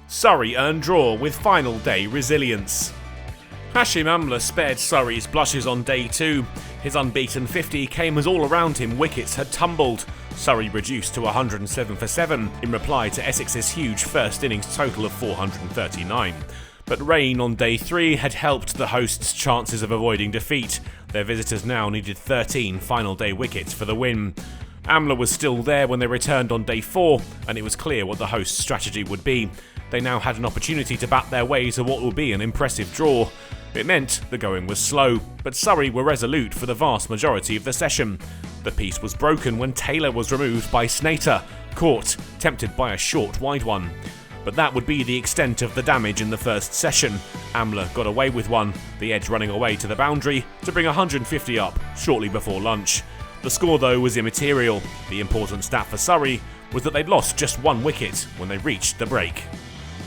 Surrey earned draw with final day resilience. Hashim Amla spared Surrey's blushes on day 2. His unbeaten 50 came as all around him wickets had tumbled. Surrey reduced to 107 for 7 in reply to Essex's huge first innings total of 439. But rain on day 3 had helped the hosts' chances of avoiding defeat. Their visitors now needed 13 final day wickets for the win. Amla was still there when they returned on day 4, and it was clear what the hosts' strategy would be. They now had an opportunity to bat their way to what would be an impressive draw. It meant the going was slow, but Surrey were resolute for the vast majority of the session. The peace was broken when Taylor was removed by Snater, caught, tempted by a short wide one. But that would be the extent of the damage in the first session. Amla got away with one, the edge running away to the boundary to bring 150 up shortly before lunch. The score though was immaterial. The important stat for Surrey was that they'd lost just 1 wicket when they reached the break.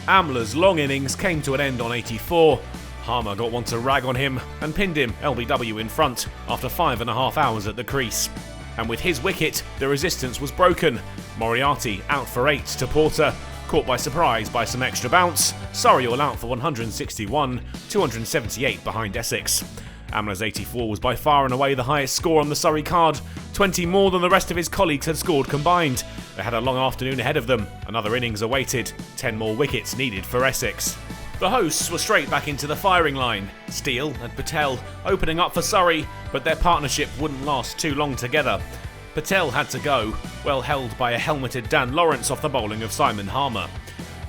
Amla's long innings came to an end on 84. Harmer got one to rag on him and pinned him LBW in front after 5.5 hours at the crease. And with his wicket, the resistance was broken. Moriarty out for 8 to Porter, caught by surprise by some extra bounce. Surrey all out for 161, 278 behind Essex. Amla's 84 was by far and away the highest score on the Surrey card, 20 more than the rest of his colleagues had scored combined. They had a long afternoon ahead of them, another innings awaited, 10 more wickets needed for Essex. The hosts were straight back into the firing line, Steele and Patel opening up for Surrey, but their partnership wouldn't last too long together. Patel had to go, well held by a helmeted Dan Lawrence off the bowling of Simon Harmer.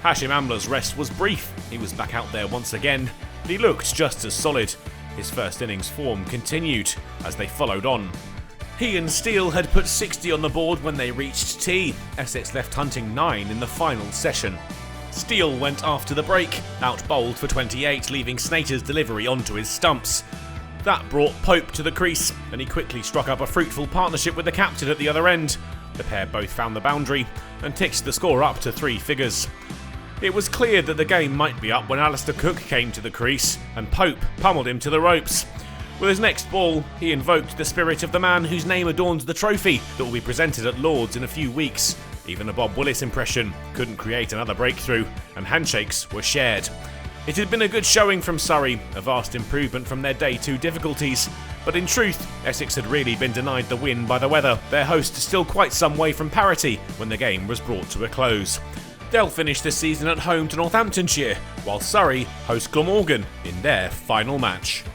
Hashim Amla's rest was brief, he was back out there once again, but he looked just as solid. His first innings form continued as they followed on. He and Steele had put 60 on the board when they reached tea. Essex left hunting 9 in the final session. Steele went after the break, out bowled for 28, leaving Snater's delivery onto his stumps. That brought Pope to the crease, and he quickly struck up a fruitful partnership with the captain at the other end. The pair both found the boundary and ticked the score up to 3 figures. It was clear that the game might be up when Alistair Cook came to the crease, and Pope pummeled him to the ropes. With his next ball, he invoked the spirit of the man whose name adorns the trophy that will be presented at Lord's in a few weeks. Even a Bob Willis impression couldn't create another breakthrough, and handshakes were shared. It had been a good showing from Surrey, a vast improvement from their day 2 difficulties, but in truth, Essex had really been denied the win by the weather, their host still quite some way from parity when the game was brought to a close. They'll finish the season at home to Northamptonshire, while Surrey host Glamorgan in their final match.